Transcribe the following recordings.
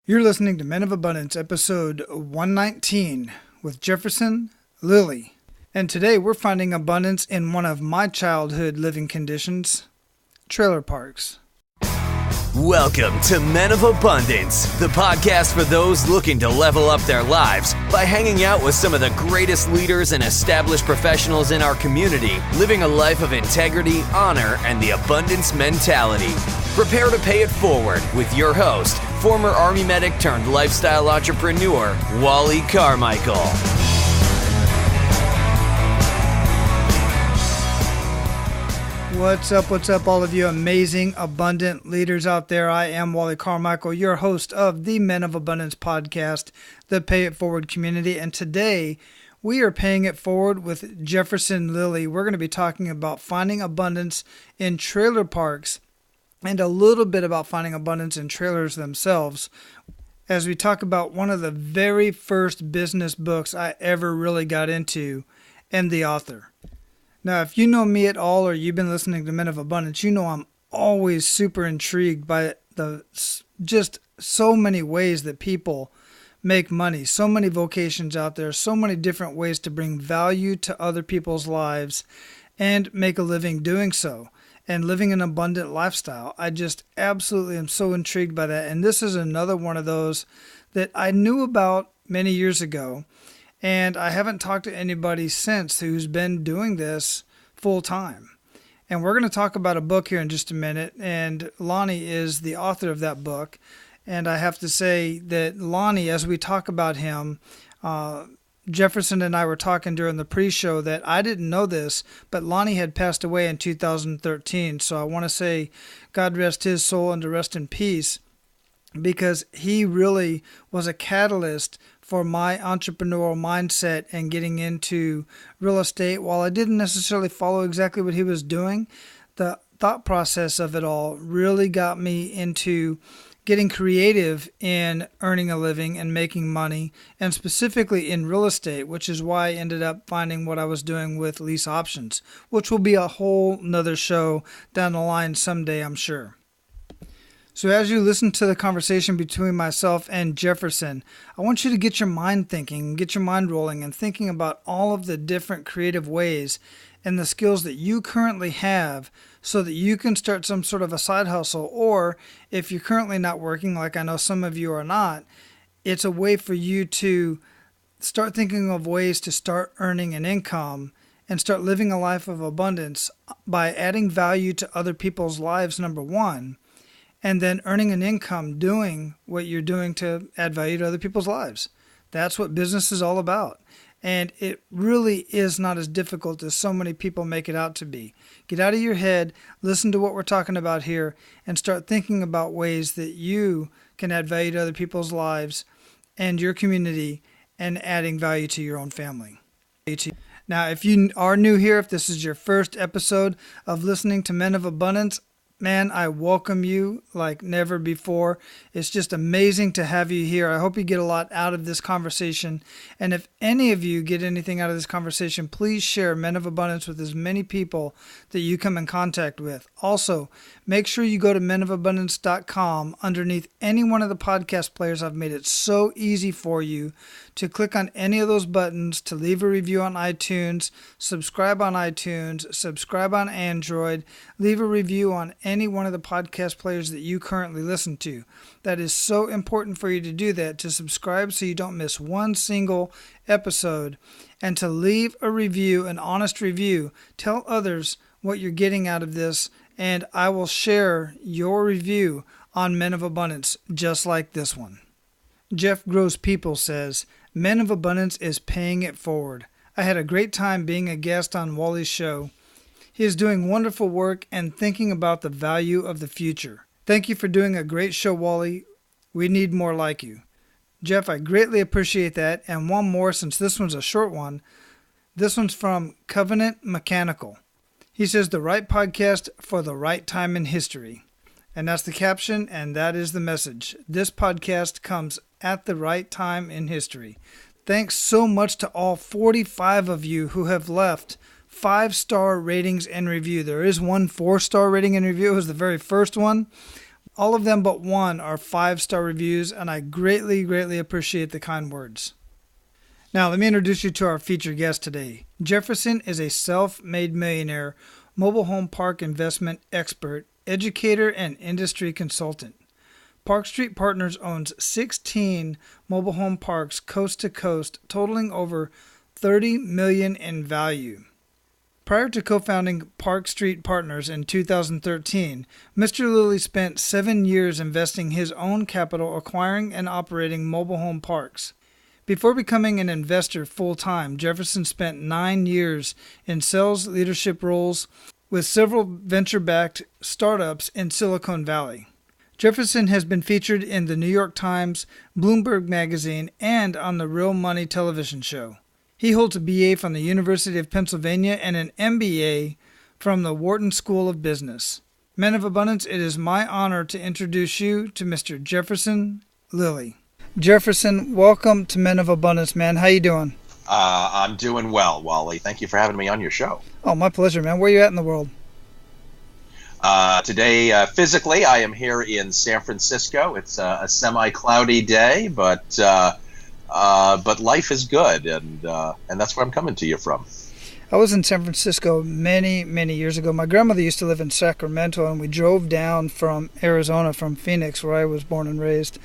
You're listening to Men of Abundance, episode 119, with Jefferson Lilly. And today we're finding abundance in one of my childhood living conditions, trailer parks. Welcome to Men of Abundance, the podcast for those looking to level up their lives by hanging out with some of the greatest leaders and established professionals in our community, living a life of integrity, honor, and the abundance mentality. Prepare to pay it forward with your host, former Army medic turned lifestyle entrepreneur, Wally Carmichael. What's up, all of you amazing, abundant leaders out there? I am Wally Carmichael, your host of the Men of Abundance podcast, the Pay It Forward community. And today, we are paying it forward with Jefferson Lilly. We're going to be talking about finding abundance in trailer parks and a little bit about finding abundance in trailers themselves, as we talk about one of the very first business books I ever really got into and the author. Now, if you know me at all or you've been listening to Men of Abundance, you know I'm always super intrigued by the just so many ways that people make money, so many vocations out there, so many different ways to bring value to other people's lives and make a living doing so and living an abundant lifestyle. I just absolutely am so intrigued by that. And this is another one of those that I knew about many years ago. And I haven't talked to anybody since who's been doing this full time. And we're going to talk about a book here in just a minute. And Lonnie is the author of that book. And I have to say that Lonnie, as we talk about him, Jefferson and I were talking during the pre-show that I didn't know this, but Lonnie had passed away in 2013. So I want to say God rest his soul and to rest in peace, because he really was a catalyst for my entrepreneurial mindset and getting into real estate. While I didn't necessarily follow exactly what he was doing, the thought process of it all really got me into getting creative in earning a living and making money, and specifically in real estate, which is why I ended up finding what I was doing with lease options, which will be a whole nother show down the line someday, I'm sure. So as you listen to the conversation between myself and Jefferson, I want you to get your mind thinking, get your mind rolling and thinking about all of the different creative ways and the skills that you currently have so that you can start some sort of a side hustle. Or if you're currently not working, like I know some of you are not, it's a way for you to start thinking of ways to start earning an income and start living a life of abundance by adding value to other people's lives, number one, and then earning an income doing what you're doing to add value to other people's lives. That's what business is all about. And it really is not as difficult as so many people make it out to be. Get out of your head, listen to what we're talking about here, and start thinking about ways that you can add value to other people's lives and your community and adding value to your own family. Now, if you are new here, if this is your first episode of listening to Men of Abundance, man, I welcome you like never before. It's just amazing to have you here. I hope you get a lot out of this conversation. And if any of you get anything out of this conversation, please share Men of Abundance with as many people that you come in contact with. Also, make sure you go to menofabundance.com. Underneath any one of the podcast players, I've made it so easy for you to click on any of those buttons, to leave a review on iTunes, subscribe on iTunes, subscribe on Android, leave a review on any one of the podcast players that you currently listen to. That is so important for you to do that, to subscribe so you don't miss one single episode, and to leave a review, an honest review. Tell others what you're getting out of this, and I will share your review on Men of Abundance, just like this one. Jeff Gross People says, Men of Abundance is paying it forward. I had a great time being a guest on Wally's show. He is doing wonderful work and thinking about the value of the future. Thank you for doing a great show, Wally. We need more like you. Jeff, I greatly appreciate that. And one more, since this one's a short one. This one's from Covenant Mechanical. He says, the right podcast for the right time in history. And that's the caption, and that is the message. This podcast comes at the right time in history. Thanks so much to all 45 of you who have left 5-star ratings and review. There is one 4-star rating and review. It was the very first one. All of them but one are 5-star reviews, and I greatly, greatly appreciate the kind words. Now, let me introduce you to our featured guest today. Jefferson is a self-made millionaire, mobile home park investment expert, educator, and industry consultant. Park Street Partners owns 16 mobile home parks coast to coast, totaling over $30 million in value. Prior to co-founding Park Street Partners in 2013, Mr. Lilly spent 7 years investing his own capital acquiring and operating mobile home parks. Before becoming an investor full-time, Jefferson spent 9 years in sales leadership roles with several venture-backed startups in Silicon Valley. Jefferson has been featured in the New York Times, Bloomberg Magazine, and on the Real Money television show. He holds a BA from the University of Pennsylvania and an MBA from the Wharton School of Business. Men of Abundance, it is my honor to introduce you to Mr. Jefferson Lilly. Jefferson, welcome to Men of Abundance, man. How you doing? I'm doing well, Wally. Thank you for having me on your show. Oh, my pleasure, man. Where are you at in the world? Today, physically, I am here in San Francisco. It's a semi-cloudy day, but life is good, and that's where I'm coming to you from. I was in San Francisco many, many years ago. My grandmother used to live in Sacramento, and we drove down from Arizona, from Phoenix, where I was born and raised.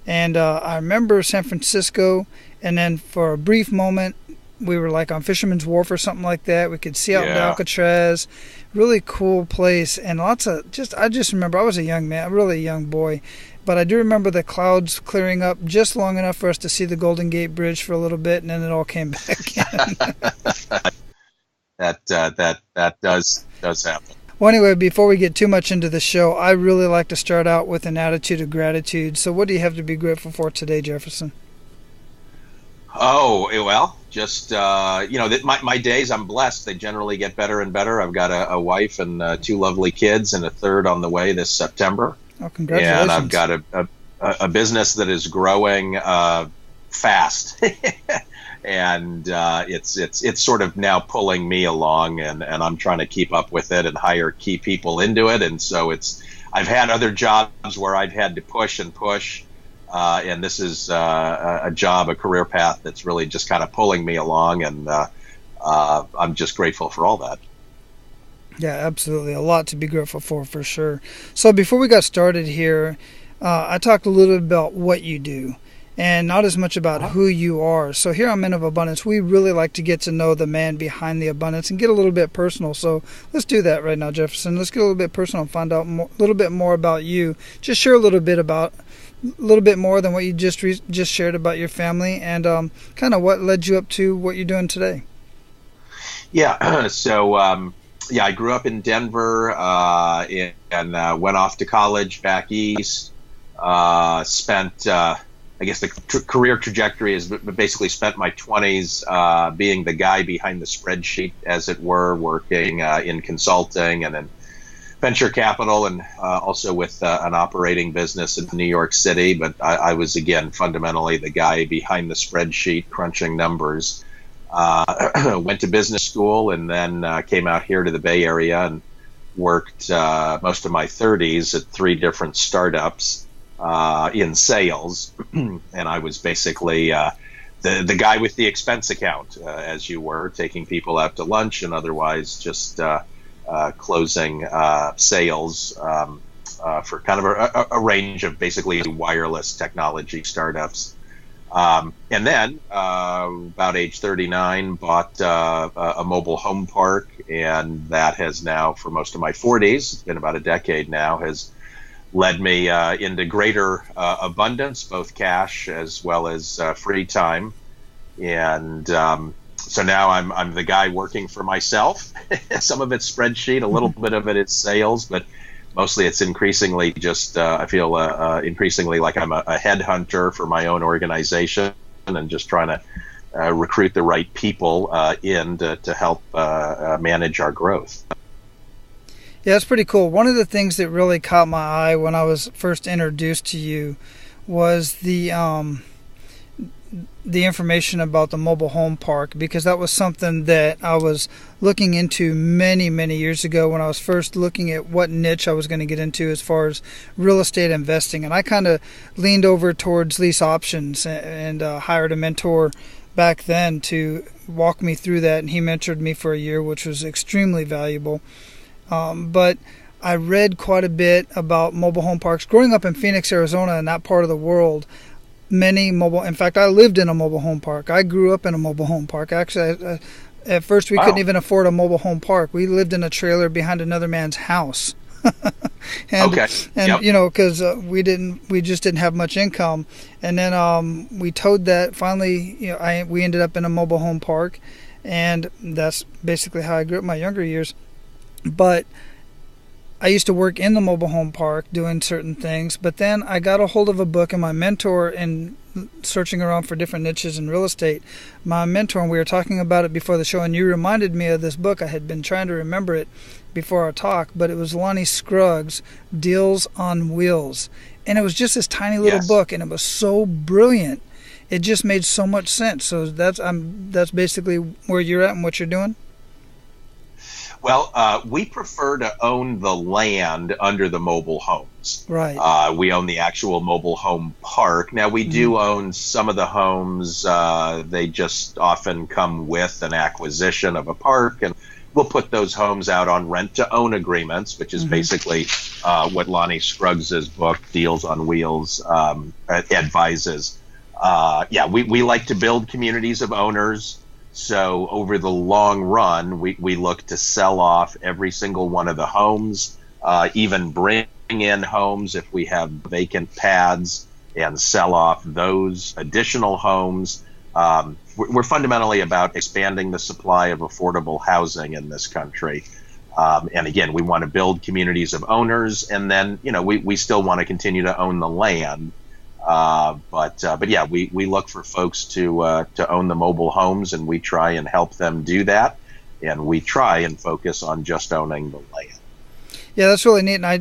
And I remember San Francisco, and then for a brief moment, we were like on Fisherman's Wharf or something like that. We could see out into Alcatraz. Really cool place, and lots of I just remember I was a young man, really a young boy, but I do remember the clouds clearing up just long enough for us to see the Golden Gate Bridge for a little bit, and then it all came back in. That does happen. Well, anyway, before we get too much into the show, I really like to start out with an attitude of gratitude. So what do you have to be grateful for today, Jefferson? Oh, well, just, my days, I'm blessed. They generally get better and better. I've got a wife and 2 lovely kids and a third on the way this September. Oh, congratulations. And I've got a business that is growing fast. And it's sort of now pulling me along, and I'm trying to keep up with it and hire key people into it. And so I've had other jobs where I've had to push and push, and this is a career path that's really just kind of pulling me along, and I'm just grateful for all that. Yeah, absolutely. A lot to be grateful for sure. So before we got started here, I talked a little bit about what you do, and not as much about who you are. So here on Men of Abundance, we really like to get to know the man behind the abundance and get a little bit personal. So let's do that right now, Jefferson. Let's get a little bit personal and find out a little bit more about you. Just share a little bit more than what you just shared about your family, and kind of what led you up to what you're doing today. Yeah, so I grew up in Denver and went off to college back east. Spent I guess the career trajectory is basically spent my 20s being the guy behind the spreadsheet, as it were, working in consulting and in venture capital, and also with an operating business in New York City. But I was, again, fundamentally the guy behind the spreadsheet, crunching numbers. Went to business school and then came out here to the Bay Area and worked most of my 30s at 3 different startups in sales. And I was basically the guy with the expense account, as you were, taking people out to lunch and otherwise just closing sales for kind of a range of basically wireless technology startups. And then about age 39, bought a mobile home park, and that has now, for most of my 40s, it's been about a decade now, has led me into greater abundance, both cash as well as free time. And so now I'm the guy working for myself. Some of it's spreadsheet, a little bit of it is sales, but mostly it's increasingly just, I feel increasingly like I'm a headhunter for my own organization and just trying to recruit the right people in to help manage our growth. Yeah, it's pretty cool. One of the things that really caught my eye when I was first introduced to you was the the information about the mobile home park, because that was something that I was looking into many, many years ago when I was first looking at what niche I was going to get into as far as real estate investing. And I kind of leaned over towards lease options and hired a mentor back then to walk me through that. And he mentored me for a year, which was extremely valuable. But I read quite a bit about mobile home parks. Growing up in Phoenix, Arizona, in that part of the world, in fact, I lived in a mobile home park. I grew up in a mobile home park. Actually, at first we couldn't even afford a mobile home park. We lived in a trailer behind another man's house. Because we just didn't have much income. And then we towed that. Finally, we ended up in a mobile home park, and that's basically how I grew up my younger years. But I used to work in the mobile home park doing certain things, but then I got a hold of a book, and my mentor, and searching around for different niches in real estate, my mentor, and we were talking about it before the show, and you reminded me of this book. I had been trying to remember it before our talk, but it was Lonnie Scruggs' Deals on Wheels. And it was just this tiny little book, and it was so brilliant. It just made so much sense. So that's basically where you're at and what you're doing? Well, we prefer to own the land under the mobile homes. Right. We own the actual mobile home park. Now, we do own some of the homes. They just often come with an acquisition of a park, and we'll put those homes out on rent-to-own agreements, which is basically what Lonnie Scruggs' book, Deals on Wheels, advises. We like to build communities of owners. So over the long run, we look to sell off every single one of the homes, even bring in homes if we have vacant pads, and sell off those additional homes. We're fundamentally about expanding the supply of affordable housing in this country. And again, we want to build communities of owners, and then, we still want to continue to own the land. But yeah, we look for folks to own the mobile homes, and we try and help them do that. And we try and focus on just owning the land. Yeah, that's really neat. And I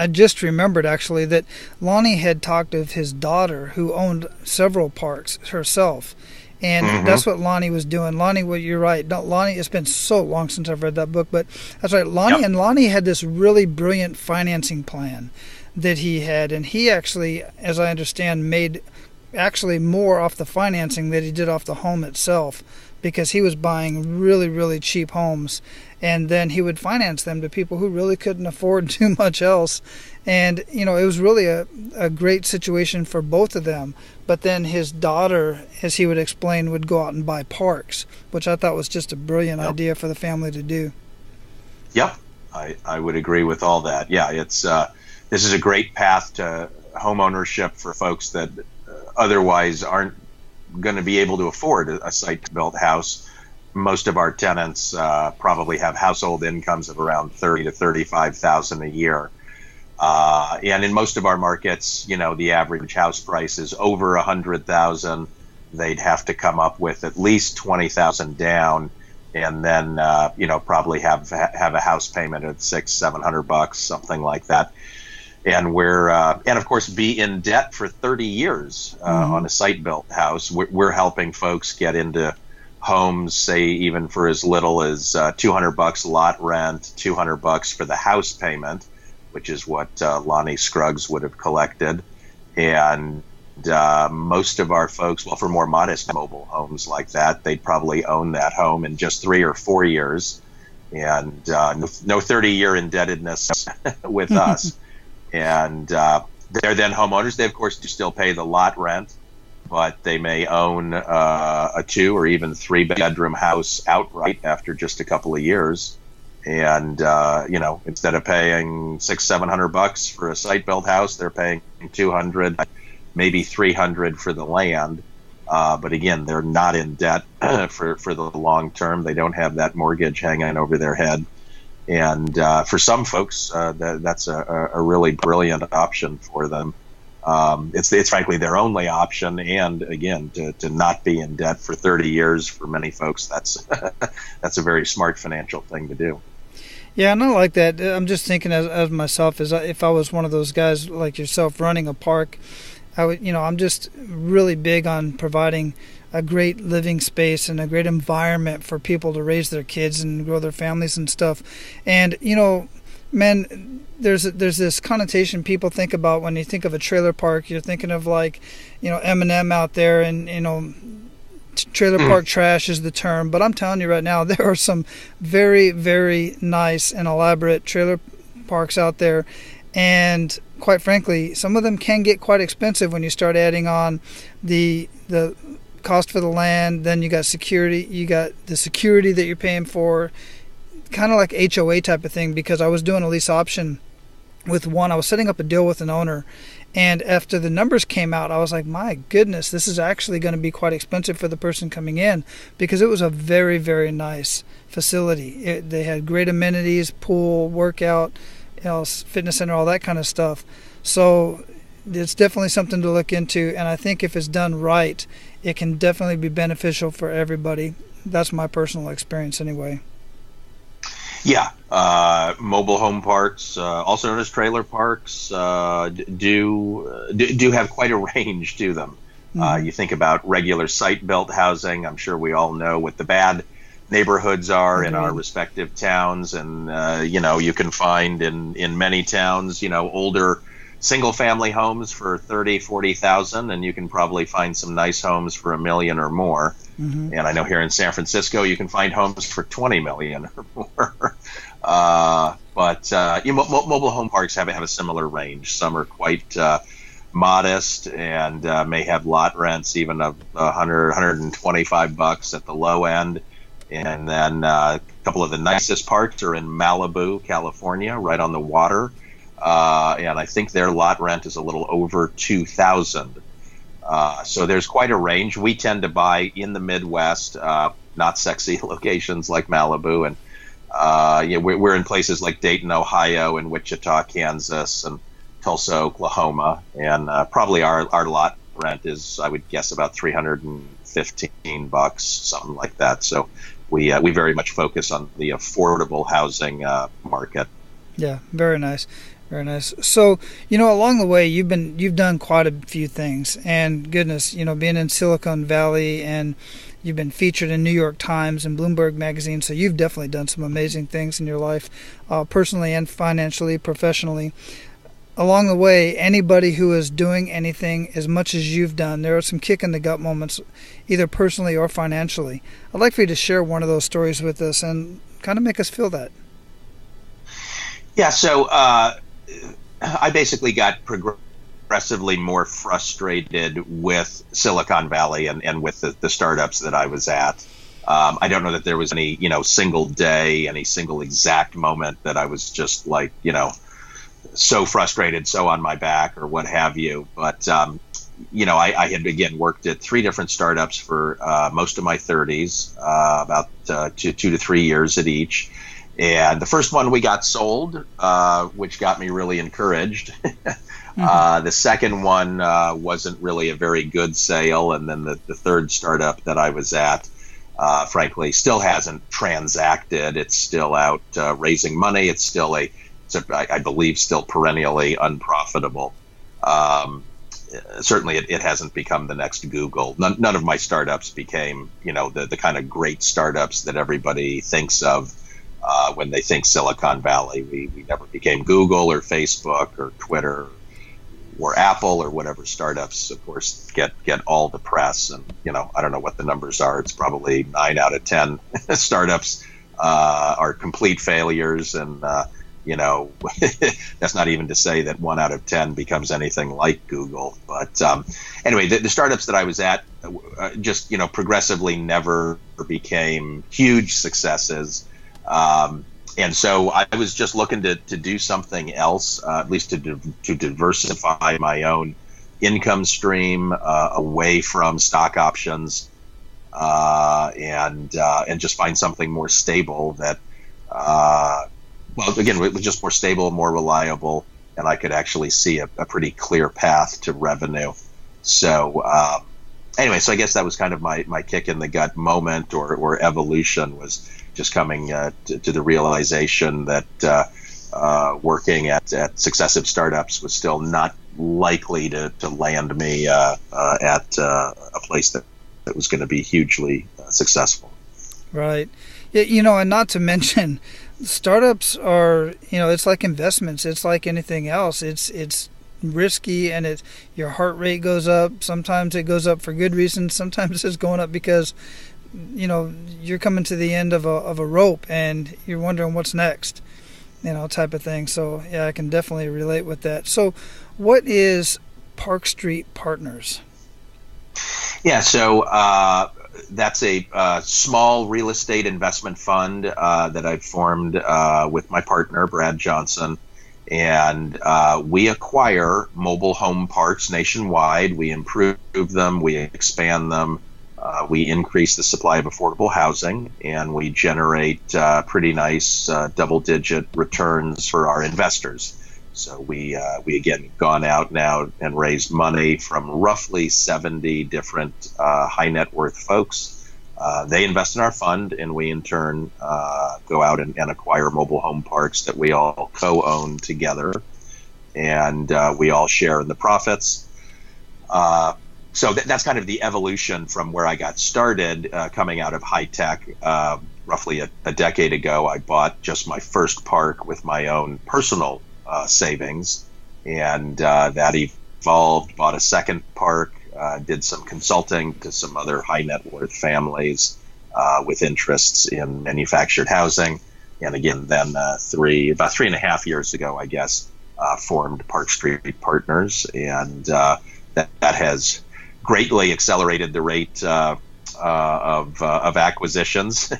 just remembered actually that Lonnie had talked of his daughter who owned several parks herself. And that's what Lonnie was doing. Lonnie, well, you're right. No, Lonnie, it's been so long since I've read that book, but that's right. Lonnie had this really brilliant financing plan that he had, and he actually, as I understand, made actually more off the financing than he did off the home itself, because he was buying really, really cheap homes, and then he would finance them to people who really couldn't afford too much else. And it was really a great situation for both of them. But then his daughter, as he would explain, would go out and buy parks, which I thought was just a brilliant idea for the family to do. Yep, I would agree with all that. Yeah, it's this is a great path to home ownership for folks that otherwise aren't going to be able to afford a site-built house. Most of our tenants probably have household incomes of around $30,000 to $35,000 a year. And in most of our markets, the average house price is over $100,000. They'd have to come up with at least $20,000 down, and then probably have a house payment of $600-700, something like that. And and of course be in debt for 30 years on a site-built house. We're helping folks get into homes, say even for as little as $200 lot rent, $200 for the house payment, which is what Lonnie Scruggs would have collected. And most of our folks, well, for more modest mobile homes like that, they'd probably own that home in just 3 or 4 years, and no 30-year indebtedness with us. And they're then homeowners. They, of course, do still pay the lot rent, but they may own a 2 or even 3-bedroom house outright after just a couple of years. And, instead of paying $600-700 for a site-built house, they're paying $200, maybe $300 for the land. But again, they're not in debt for the long term. They don't have that mortgage hanging over their head. And for some folks, that's a really brilliant option for them. It's frankly their only option. And again, to not be in debt for 30 years for many folks, that's a very smart financial thing to do. Yeah, and I like that. I'm just thinking as myself, if I was one of those guys like yourself running a park, I'm just really big on providing a great living space and a great environment for people to raise their kids and grow their families and stuff. And, man, there's this connotation people think about when you think of a trailer park. You're thinking of like, Eminem out there, and, trailer park trash is the term. But I'm telling you right now, there are some very, very nice and elaborate trailer parks out there. And quite frankly, some of them can get quite expensive when you start adding on the cost for the land. Then you got security. You got the security that you're paying for, kind of like HOA type of thing. Because I was doing a lease option with one. I was setting up a deal with an owner, and after the numbers came out, I was like, my goodness, this is actually going to be quite expensive for the person coming in, because it was a very, very nice facility. They had great amenities, pool, workout, fitness center, all that kind of stuff. So it's definitely something to look into, and I think if it's done right, it can definitely be beneficial for everybody. That's my personal experience anyway. Yeah, mobile home parks, also known as trailer parks, do have quite a range to them. You think about regular site-built housing. I'm sure we all know what the bad neighborhoods are in our respective towns, and you can find in many towns older single family homes for 30,000-40,000, and you can probably find some nice homes for $1 million or more. And I know here in San Francisco you can find homes for 20 million or more. But mobile home parks have a similar range. Some are quite modest and may have lot rents even of $125 at the low end. And then a couple of the nicest parks are in Malibu, California, right on the water. And I think their lot rent is a little over $2,000. So there's quite a range. We tend to buy in the Midwest, not sexy locations like Malibu. And we're in places like Dayton, Ohio, and Wichita, Kansas, and Tulsa, Oklahoma. And probably our lot rent is, I would guess, about $315, something like that. So we very much focus on the affordable housing market. Yeah, very nice. Very nice. So, along the way, you've done quite a few things, and goodness, being in Silicon Valley, and you've been featured in New York Times and Bloomberg Magazine. So you've definitely done some amazing things in your life, personally and financially, professionally. Along the way, anybody who is doing anything as much as you've done, there are some kick in the gut moments, either personally or financially. I'd like for you to share one of those stories with us and kind of make us feel that. Yeah. So, I basically got progressively more frustrated with Silicon Valley and with the startups that I was at. I don't know that there was any, single day, any single exact moment that I was just like, so frustrated, so on my back or what have you. But, I had, again, worked at 3 different startups for most of my 30s, about 2 to 3 years at each. And the first one we got sold, which got me really encouraged. The second one wasn't really a very good sale. And then the third startup that I was at, frankly, still hasn't transacted. It's still out raising money. It's still I believe, still perennially unprofitable. Certainly it hasn't become the next Google. None of my startups became, the kind of great startups that everybody thinks of. When they think Silicon Valley, we never became Google or Facebook or Twitter or Apple or whatever startups, of course, get all the press. And, I don't know what the numbers are. It's probably 9 out of 10 startups are complete failures. And, that's not even to say that 1 out of 10 becomes anything like Google. But anyway, the startups that I was at just, progressively never became huge successes. And so I was just looking to do something else, at least to diversify my own income stream away from stock options, and just find something more stable that, again, it was just more stable, more reliable, and I could actually see a pretty clear path to revenue. So anyway, so I guess that was kind of my kick in the gut moment or evolution, was just coming to the realization that working at successive startups was still not likely to land me at a place that was going to be hugely successful. Right. Yeah, and not to mention, startups are, it's like investments. It's like anything else. It's risky, and your heart rate goes up. Sometimes it goes up for good reasons. Sometimes it's going up because, you're coming to the end of a rope and you're wondering what's next, type of thing. So yeah, I can definitely relate with that. So what is Park Street Partners? Yeah, so that's a small real estate investment fund that I've formed with my partner, Brad Johnson. And we acquire mobile home parks nationwide. We improve them, we expand them, we increase the supply of affordable housing, and we generate pretty nice double-digit returns for our investors. So we again gone out now and raised money from roughly 70 different high net worth folks. They invest in our fund, and we in turn go out and acquire mobile home parks that we all co-own together, and we all share in the profits. So that's kind of the evolution from where I got started coming out of high tech. Roughly a decade ago, I bought just my first park with my own personal savings, and that evolved, bought a second park, did some consulting to some other high net worth families with interests in manufactured housing. And again, then about 3.5 years ago, I guess, formed Park Street Partners. And that has greatly accelerated the rate of acquisitions.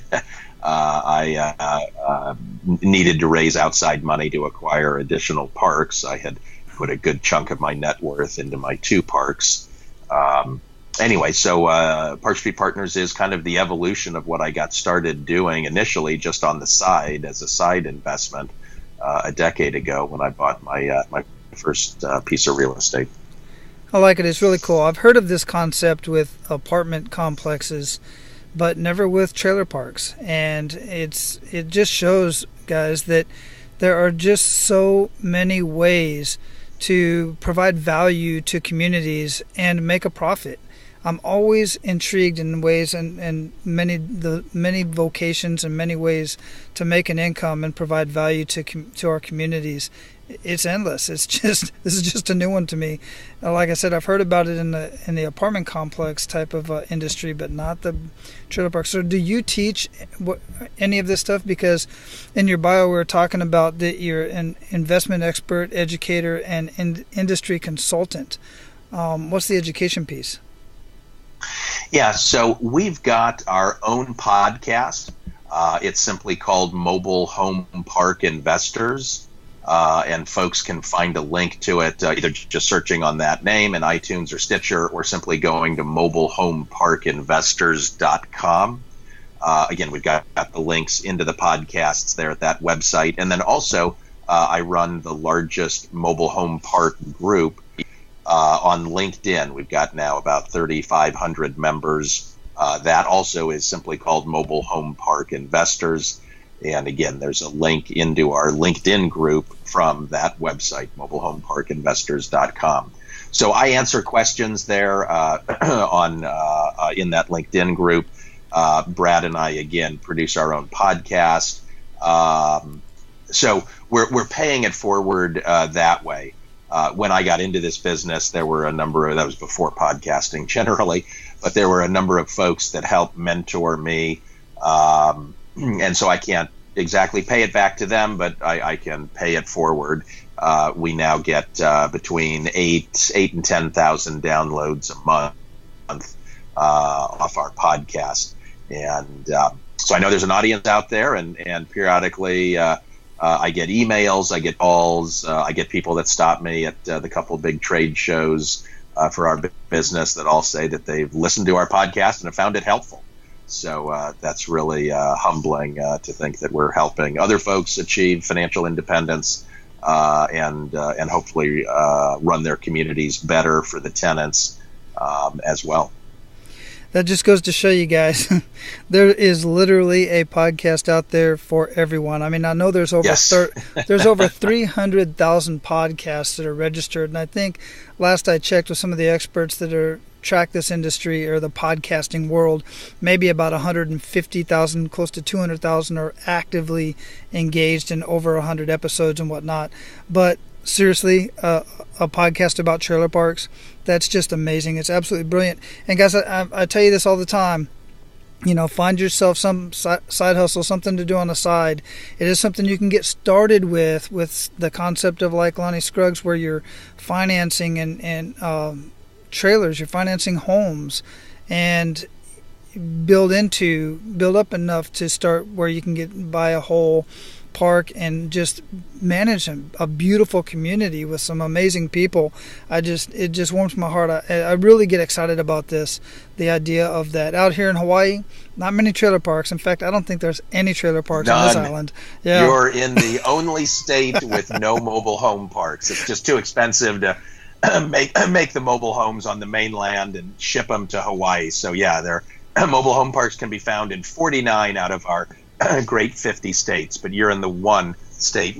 I needed to raise outside money to acquire additional parks. I had put a good chunk of my net worth into my 2 parks. Anyway, so Park Street Partners is kind of the evolution of what I got started doing initially just on the side as a side investment a decade ago when I bought my first piece of real estate. I like it. It's really cool. I've heard of this concept with apartment complexes, but never with trailer parks. And it just shows, guys, that there are just so many ways to provide value to communities and make a profit. I'm always intrigued in ways and many vocations and many ways to make an income and provide value to our communities. It's endless. This is just a new one to me. Like I said, I've heard about it in the apartment complex type of industry, but not the trailer park. So, do you teach any of this stuff? Because in your bio, we were talking about that you're an investment expert, educator, and industry consultant. What's the education piece? Yeah, so we've got our own podcast. It's simply called Mobile Home Park Investors. And folks can find a link to it either just searching on that name in iTunes or Stitcher, or simply going to mobilehomeparkinvestors.com. Again, we've got the links into the podcasts there at that website. And then also, I run the largest mobile home park group on LinkedIn. We've got now about 3,500 members. That also is simply called Mobile Home Park Investors. And again, there's a link into our LinkedIn group from that website, mobilehomeparkinvestors.com. So I answer questions there in that LinkedIn group. Brad and I, again, produce our own podcast. So we're paying it forward that way. When I got into this business, there were that was before podcasting generally, but there were a number of folks that helped mentor me. And so I can't exactly pay it back to them, but I can pay it forward. We now get between 8,000 and 10,000 downloads a month off our podcast. And so I know there's an audience out there, and periodically I get emails, I get calls, I get people that stop me at the couple of big trade shows for our business that all say that they've listened to our podcast and have found it helpful. So that's really humbling to think that we're helping other folks achieve financial independence and hopefully run their communities better for the tenants as well. That just goes to show you guys, there is literally a podcast out there for everyone. I mean, I know there's over there's over 300,000 podcasts that are registered, and I think last I checked with some of the experts that are track this industry or the podcasting world, maybe about 150,000, close to 200,000 are actively engaged in over 100 episodes and whatnot. But seriously, a podcast about trailer parks, that's just amazing. It's absolutely brilliant. And guys, I tell you this all the time, find yourself some side hustle, something to do on the side. It is something you can get started with the concept of, like Lonnie Scruggs, where you're financing and trailers, you're financing homes, and build up enough to start where you can buy a whole park and just manage a beautiful community with some amazing people. It just warms my heart. I really get excited about this, the idea of that. Out here in Hawaii, not many trailer parks. In fact, I don't think there's any trailer parks on this island. Yeah. You're in the only state with no mobile home parks. It's just too expensive to make the mobile homes on the mainland and ship them to Hawaii. So yeah, mobile home parks can be found in 49 out of our great 50 states, but you're in the one state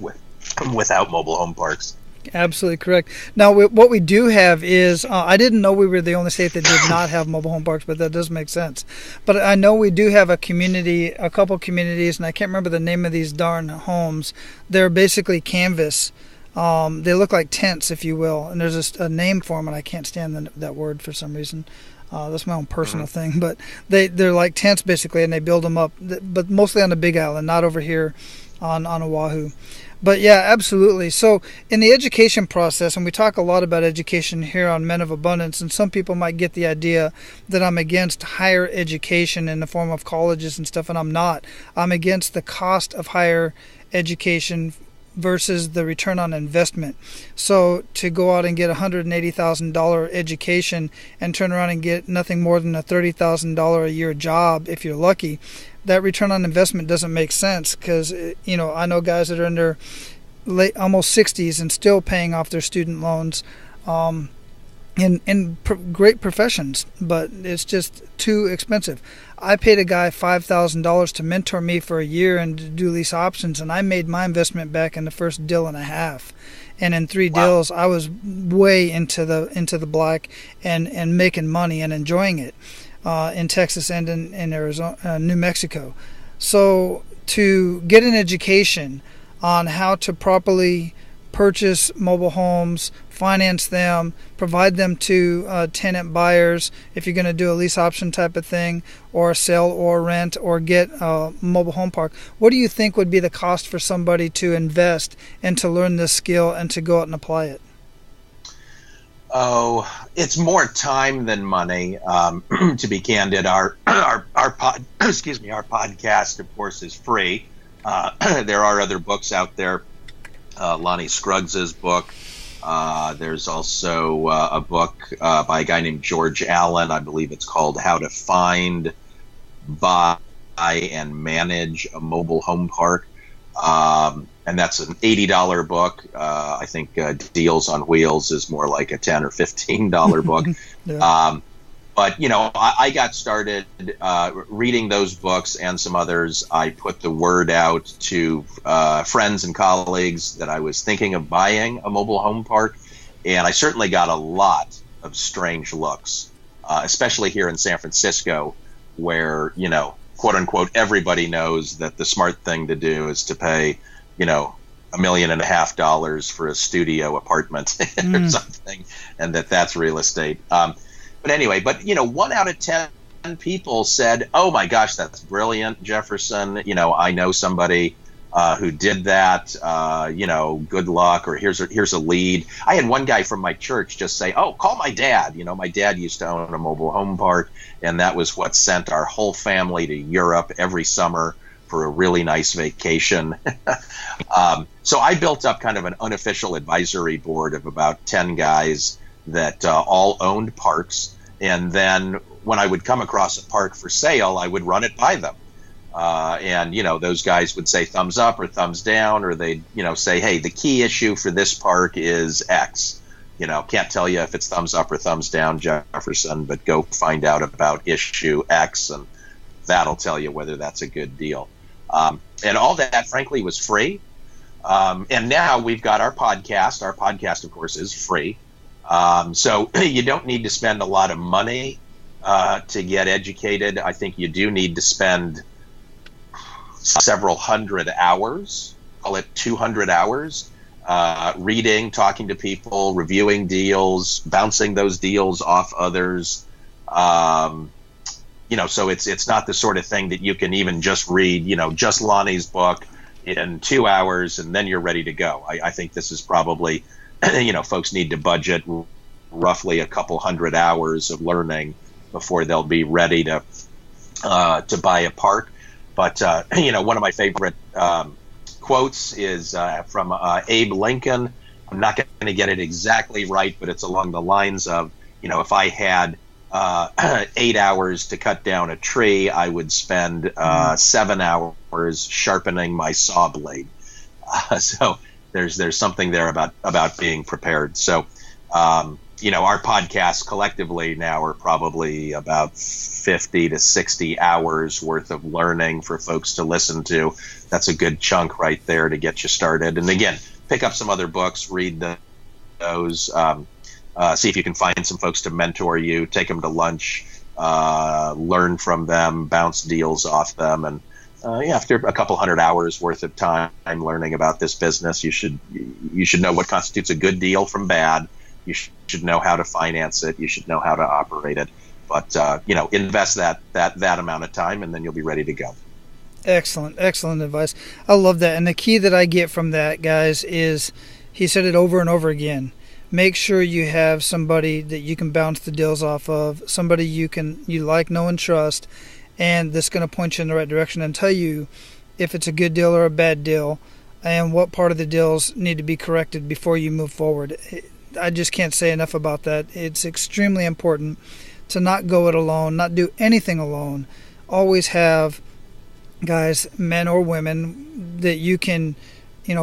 without mobile home parks. Absolutely correct. Now, what we do have is, I didn't know we were the only state that did not have mobile home parks, but that does make sense. But I know we do have a couple communities, and I can't remember the name of these darn homes. They're basically canvas. They look like tents, if you will, and there's a name for them, and I can't stand that word for some reason. That's my own personal thing, but they're like tents basically, and they build them up, but mostly on the Big Island, not over here on Oahu. But yeah, absolutely. So in the education process, and we talk a lot about education here on Men of Abundance, and some people might get the idea that I'm against higher education in the form of colleges and stuff, and I'm not. I'm against the cost of higher education versus the return on investment. So to go out and get a $180,000 education and turn around and get nothing more than a $30,000 a year job, if you're lucky, that return on investment doesn't make sense, because I know guys that are in their almost 60s and still paying off their student loans in great professions, but it's just too expensive. I paid a guy $5,000 to mentor me for a year and to do lease options, and I made my investment back in the first deal and a half. And in 3 deals, I was way into the black and making money and enjoying it in Texas and in Arizona, New Mexico. So to get an education on how to properly purchase mobile homes, finance them, provide them to tenant buyers if you're going to do a lease option type of thing, or sell or rent or get a mobile home park. What do you think would be the cost for somebody to invest and to learn this skill and to go out and apply it? Oh, it's more time than money. To be candid, our podcast, of course, is free. There are other books out there. Lonnie Scruggs' book. There's also a book by a guy named George Allen. I believe it's called How to Find, Buy, and Manage a Mobile Home Park. And that's an $80 book. I think Deals on Wheels is more like a $10 or $15 book. Yeah. But, I got started reading those books and some others. I put the word out to friends and colleagues that I was thinking of buying a mobile home park. And I certainly got a lot of strange looks, especially here in San Francisco, where, quote unquote, everybody knows that the smart thing to do is to pay, $1.5 million for a studio apartment or something, and that's real estate. But anyway, 1 out of 10 people said, "Oh my gosh, that's brilliant, Jefferson. I know somebody who did that. Good luck." Or here's a lead. I had one guy from my church just say, "Oh, call my dad. My dad used to own a mobile home park, and that was what sent our whole family to Europe every summer for a really nice vacation." So I built up kind of an unofficial advisory board of about 10 guys that all owned parks, and then when I would come across a park for sale, I would run it by them, and those guys would say thumbs up or thumbs down, or they'd say, "Hey, the key issue for this park is X," can't tell you if it's thumbs up or thumbs down, Jefferson, but go find out about issue X, and that'll tell you whether that's a good deal. And all that, frankly, was free. And now we've got our podcast. Our podcast, of course, is free. So you don't need to spend a lot of money to get educated. I think you do need to spend several hundred hours, call it 200 hours, reading, talking to people, reviewing deals, bouncing those deals off others. So it's not the sort of thing that you can even just read, just Lonnie's book in 2 hours and then you're ready to go. I think this is probably, folks need to budget roughly a couple hundred hours of learning before they'll be ready to buy a park. But, one of my favorite quotes is from Abe Lincoln. I'm not going to get it exactly right, but it's along the lines of, if I had 8 hours to cut down a tree, I would spend 7 hours sharpening my saw blade. So there's something there about being prepared. So, our podcasts collectively now are probably about 50 to 60 hours worth of learning for folks to listen to. That's a good chunk right there to get you started. And again, pick up some other books, read those, see if you can find some folks to mentor you, take them to lunch, learn from them, bounce deals off them. And after a couple hundred hours worth of time learning about this business, you should know what constitutes a good deal from bad. You should know how to finance it. You should know how to operate it. But, invest that amount of time, and then you'll be ready to go. Excellent advice. I love that. And the key that I get from that, guys, is he said it over and over again. Make sure you have somebody that you can bounce the deals off of, somebody you like, know, and trust, and that's going to point you in the right direction and tell you if it's a good deal or a bad deal and what part of the deals need to be corrected before you move forward. I just can't say enough about that. It's extremely important to not go it alone, not do anything alone. Always have guys, men or women, that you can,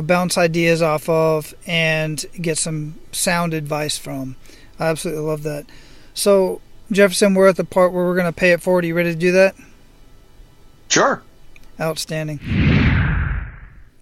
bounce ideas off of and get some sound advice from. I absolutely love that. So, Jefferson, we're at the part where we're going to pay it forward. Are you ready to do that? Sure. Outstanding.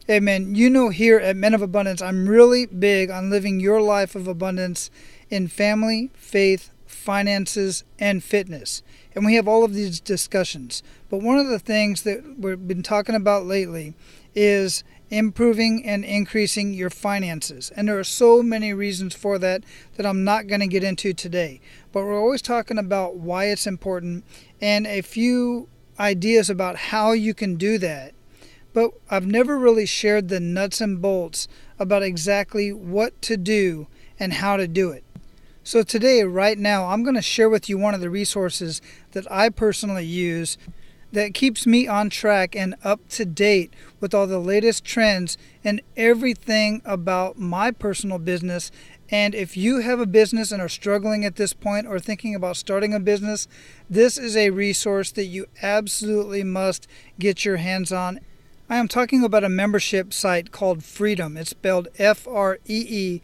Hey, man, here at Men of Abundance, I'm really big on living your life of abundance in family, faith, finances, and fitness. And we have all of these discussions. But one of the things that we've been talking about lately is improving and increasing your finances. And there are so many reasons for that I'm not going to get into today. But we're always talking about why it's important and a few ideas about how you can do that. But I've never really shared the nuts and bolts about exactly what to do and how to do it. So today, right now, I'm going to share with you one of the resources that I personally use that keeps me on track and up to date with all the latest trends and everything about my personal business. And if you have a business and are struggling at this point or thinking about starting a business, this is a resource that you absolutely must get your hands on. I am talking about a membership site called Freedom. It's spelled Freedym.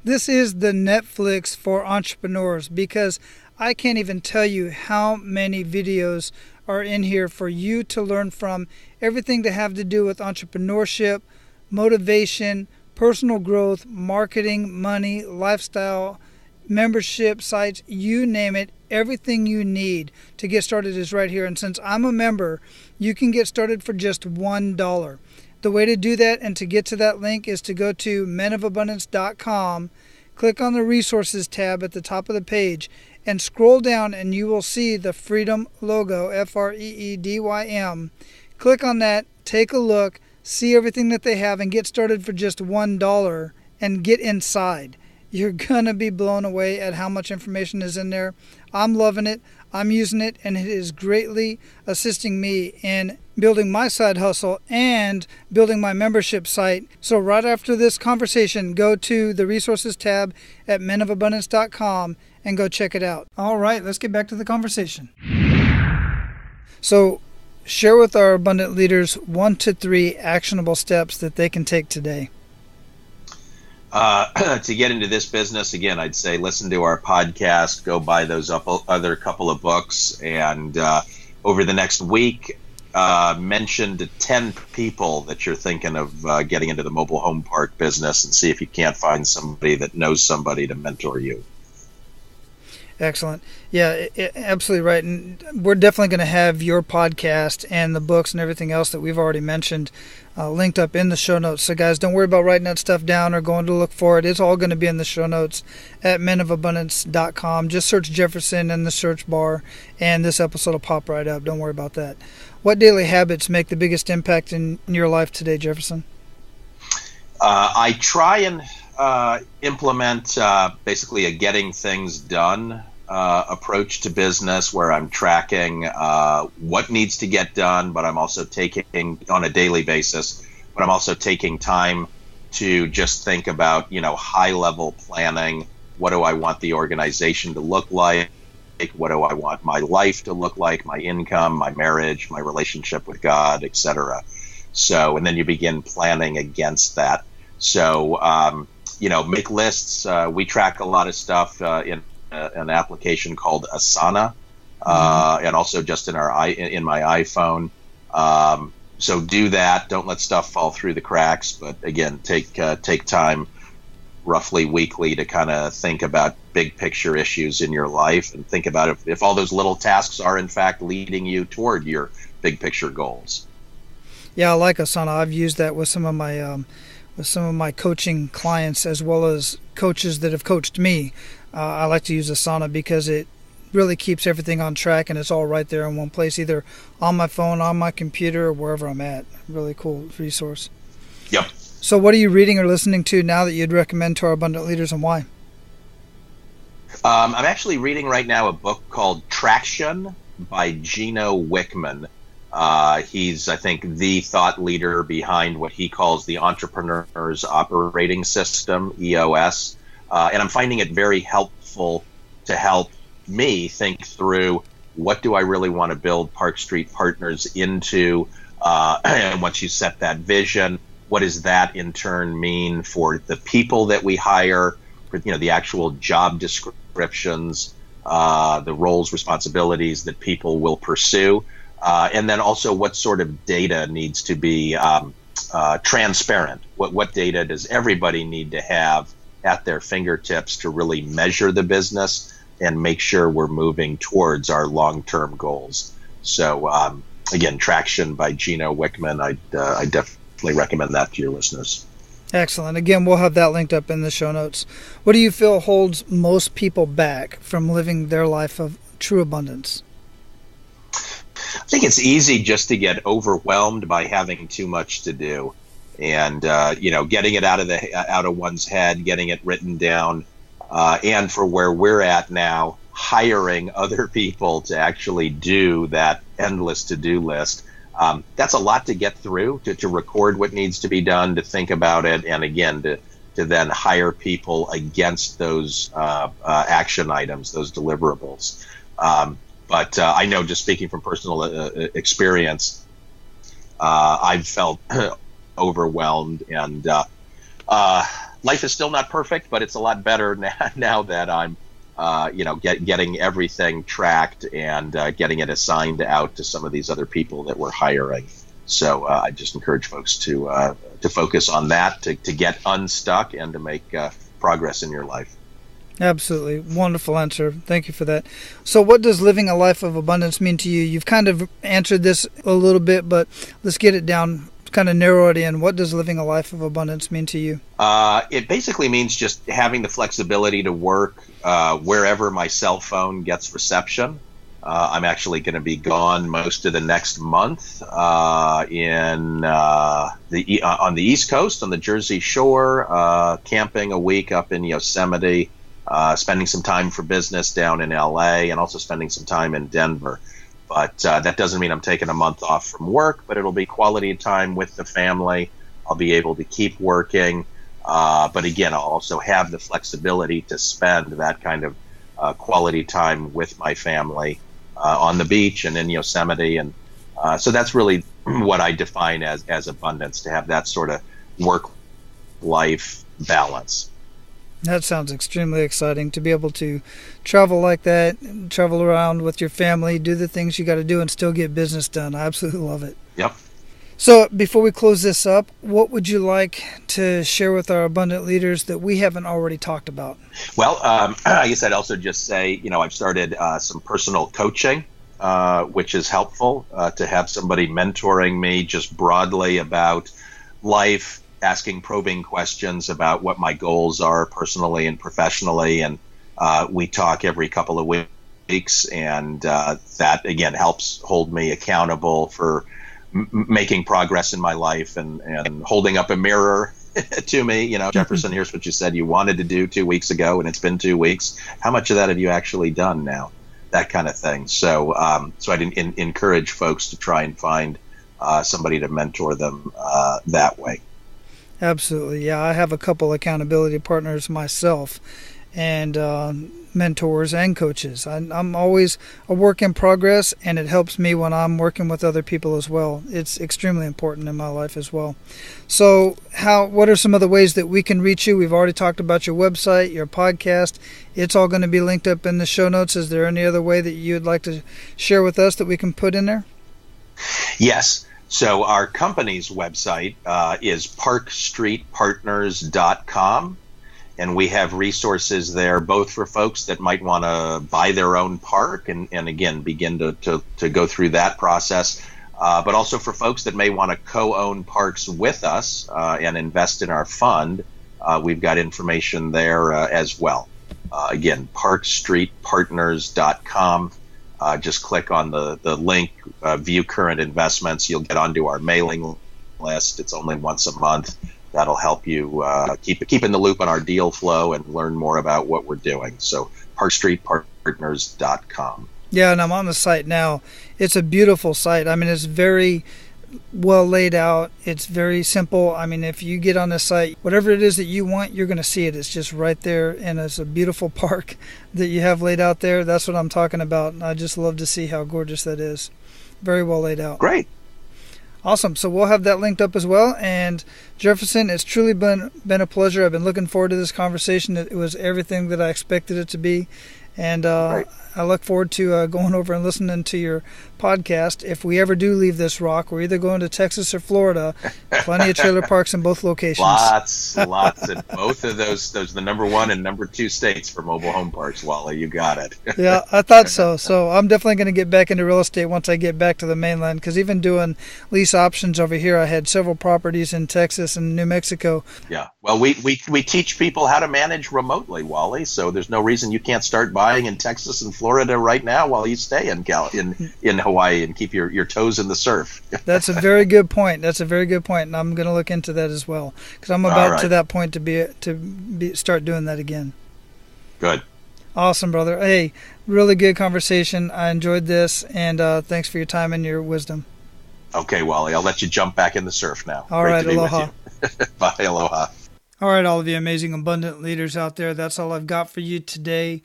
This is the Netflix for entrepreneurs because I can't even tell you how many videos are in here for you to learn from. Everything to have to do with entrepreneurship, motivation, personal growth, marketing, money, lifestyle, membership sites, you name it. Everything you need to get started is right here. And since I'm a member, you can get started for just $1. The way to do that and to get to that link is to go to menofabundance.com, click on the resources tab at the top of the page, and scroll down and you will see the Freedom logo, Freedym. Click on that, take a look, see everything that they have, and get started for just $1 and get inside. You're going to be blown away at how much information is in there. I'm loving it. I'm using it, and it is greatly assisting me in building my side hustle and building my membership site. So right after this conversation, go to the resources tab at menofabundance.com and go check it out. All right, let's get back to the conversation. So share with our abundant leaders 1 to 3 actionable steps that they can take today. To get into this business, again, I'd say listen to our podcast, go buy those other couple of books, and over the next week, mention to 10 people that you're thinking of getting into the mobile home park business, and see if you can't find somebody that knows somebody to mentor you. Excellent. Yeah, absolutely right. And we're definitely going to have your podcast and the books and everything else that we've already mentioned linked up in the show notes. So guys, don't worry about writing that stuff down or going to look for it. It's all going to be in the show notes at menofabundance.com. Just search Jefferson in the search bar and this episode will pop right up. Don't worry about that. What daily habits make the biggest impact in your life today, Jefferson? I try and implement basically a getting things done approach to business, where I'm tracking what needs to get done, but I'm also taking on a daily basis, but I'm also taking time to just think about, high level planning. What do I want the organization to look like? What do I want my life to look like, my income, my marriage, my relationship with God, etc. So, and then you begin planning against that. So, make lists. We track a lot of stuff in an application called Asana, and also just in my iPhone. So do that. Don't let stuff fall through the cracks. But again, take time, roughly weekly, to kind of think about big picture issues in your life, and think about if all those little tasks are in fact leading you toward your big picture goals. Yeah, I like Asana. I've used that with some of my coaching clients, as well as coaches that have coached me. I like to use Asana because it really keeps everything on track, and it's all right there in one place, either on my phone, on my computer, or wherever I'm at. Really cool resource. Yep. So what are you reading or listening to now that you'd recommend to our abundant leaders, and why? I'm actually reading right now a book called Traction by Gino Wickman. He's, I think, the thought leader behind what he calls the Entrepreneur's Operating System, EOS. And I'm finding it very helpful to help me think through, what do I really want to build Park Street Partners into? And once you set that vision, what does that in turn mean for the people that we hire, for the actual job descriptions, the roles, responsibilities that people will pursue? And then also, what sort of data needs to be transparent? What data does everybody need to have at their fingertips to really measure the business and make sure we're moving towards our long-term goals? So again, Traction by Gino Wickman. I definitely recommend that to your listeners. Excellent. Again, we'll have that linked up in the show notes. What do you feel holds most people back from living their life of true abundance? I think it's easy just to get overwhelmed by having too much to do, and getting it out of one's head, getting it written down, and for where we're at now, hiring other people to actually do that endless to-do list. That's a lot to get through, to record what needs to be done, to think about it, and again to then hire people against those action items, those deliverables. But I know, just speaking from personal experience, I've felt overwhelmed, and life is still not perfect, but it's a lot better now that I'm, getting everything tracked and getting it assigned out to some of these other people that we're hiring. So I just encourage folks to focus on that, to get unstuck, and to make progress in your life. Absolutely. Wonderful answer. Thank you for that. So what does living a life of abundance mean to you? You've kind of answered this a little bit, but let's get it down, kind of narrow it in. What does living a life of abundance mean to you? It basically means just having the flexibility to work wherever my cell phone gets reception. I'm actually going to be gone most of the next month on the East Coast, on the Jersey Shore, camping a week up in Yosemite, spending some time for business down in LA, and also spending some time in Denver. But that doesn't mean I'm taking a month off from work, but it'll be quality time with the family. I'll be able to keep working. But again, I'll also have the flexibility to spend that kind of quality time with my family on the beach and in Yosemite. And so that's really what I define as abundance, to have that sort of work-life balance. That sounds extremely exciting to be able to travel like that, travel around with your family, do the things you got to do and still get business done. I absolutely love it. Yep. So before we close this up, what would you like to share with our abundant leaders that we haven't already talked about? Well, I guess I'd also just say, I've started some personal coaching, which is helpful to have somebody mentoring me just broadly about life, asking probing questions about what my goals are personally and professionally. And we talk every couple of weeks, and that, again, helps hold me accountable for making progress in my life and holding up a mirror to me. Jefferson, here's what you said you wanted to do 2 weeks ago, and it's been 2 weeks. How much of that have you actually done now? That kind of thing. So I'd encourage folks to try and find somebody to mentor them that way. Absolutely. Yeah, I have a couple accountability partners myself, and mentors and coaches. I'm always a work in progress, and it helps me when I'm working with other people as well. It's extremely important in my life as well. So what are some of the ways that we can reach you? We've already talked about your website, your podcast. It's all going to be linked up in the show notes. Is there any other way that you'd like to share with us that we can put in there? Yes. So our company's website is parkstreetpartners.com. And we have resources there, both for folks that might want to buy their own park and again, begin to go through that process, but also for folks that may want to co-own parks with us and invest in our fund. We've got information there as well. Again, parkstreetpartners.com. Just click on the link, view current investments. You'll get onto our mailing list. It's only once a month. That'll help you keep in the loop on our deal flow and learn more about what we're doing. So parkstreetpartners.com. Yeah, and I'm on the site now. It's a beautiful site. I mean, it's very well laid out. It's very simple. I mean, if you get on the site, whatever it is that you want, you're going to see it. It's just right there, and it's a beautiful park that you have laid out there. That's what I'm talking about. I just love to see how gorgeous that is. Very well laid out. Great. Awesome. So we'll have that linked up as well. And Jefferson, it's truly been a pleasure. I've been looking forward to this conversation. It was everything that I expected it to be. And I look forward to going over and listening to your podcast. If we ever do leave this rock, we're either going to Texas or Florida. Plenty of trailer parks in both locations. Lots. And both of those are the number 1 and number 2 states for mobile home parks, Wally. You got it. Yeah, I thought so. So I'm definitely going to get back into real estate once I get back to the mainland, because even doing lease options over here, I had several properties in Texas and New Mexico. Yeah. Well, we teach people how to manage remotely, Wally. So there's no reason you can't start buying in Texas and Florida right now while you stay in Hawaii and keep your toes in the surf. That's a very good point. And I'm going to look into that as well, because I'm about to that point to start doing that again. Good. Awesome, brother. Hey, really good conversation. I enjoyed this, and thanks for your time and your wisdom. Okay, Wally, I'll let you jump back in the surf now. All right, aloha. Bye, aloha. All right, all of you amazing abundant leaders out there, that's all I've got for you today.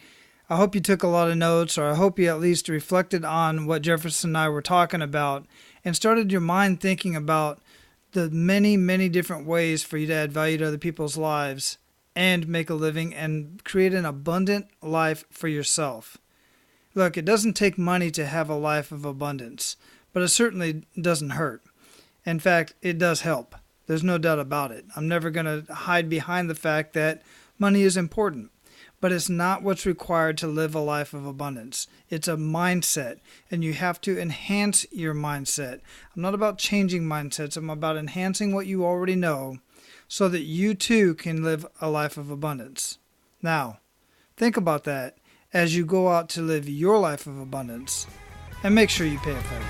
I hope you took a lot of notes, or I hope you at least reflected on what Jefferson and I were talking about and started your mind thinking about the many, many different ways for you to add value to other people's lives and make a living and create an abundant life for yourself. Look, it doesn't take money to have a life of abundance, but it certainly doesn't hurt. In fact, it does help. There's no doubt about it. I'm never going to hide behind the fact that money is important. But it's not what's required to live a life of abundance. It's a mindset, and you have to enhance your mindset. I'm not about changing mindsets. I'm about enhancing what you already know so that you too can live a life of abundance. Now, think about that as you go out to live your life of abundance, and make sure you pay it forward.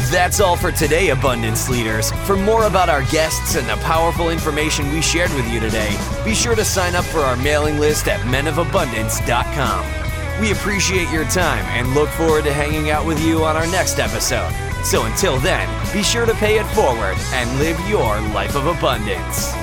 That's all for today, Abundance Leaders. For more about our guests and the powerful information we shared with you today, be sure to sign up for our mailing list at menofabundance.com. We appreciate your time and look forward to hanging out with you on our next episode. So until then, be sure to pay it forward and live your life of abundance.